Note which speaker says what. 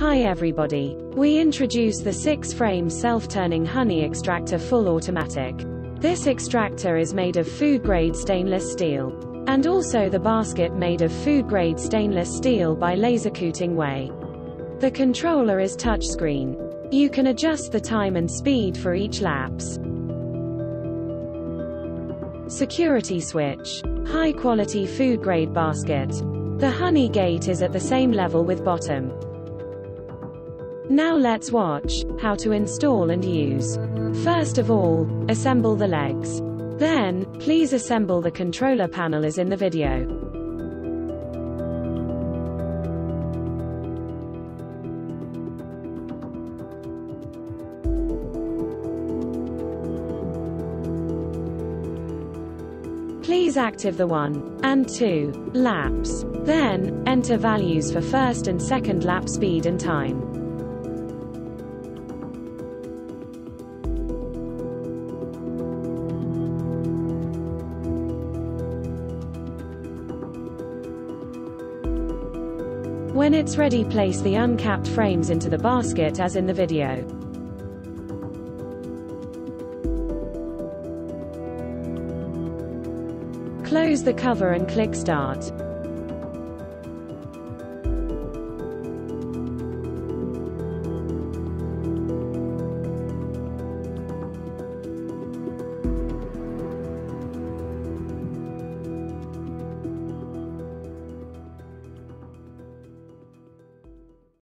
Speaker 1: Hi everybody. We introduce the 6-frame self-turning honey extractor full automatic. This extractor is made of food-grade stainless steel. And also the basket made of food-grade stainless steel by laser cooting way. The controller is touchscreen. You can adjust the time and speed for each lapse. Security switch. High-quality food-grade basket. The honey gate is at the same level with bottom. Now let's watch how to install and use. First of all, assemble the legs. Then, please assemble the controller panel as in the video. Please active the 1 and 2 laps. Then, enter values for first and second lap speed and time. When it's ready, place the uncapped frames into the basket as in the video. Close the cover and click Start.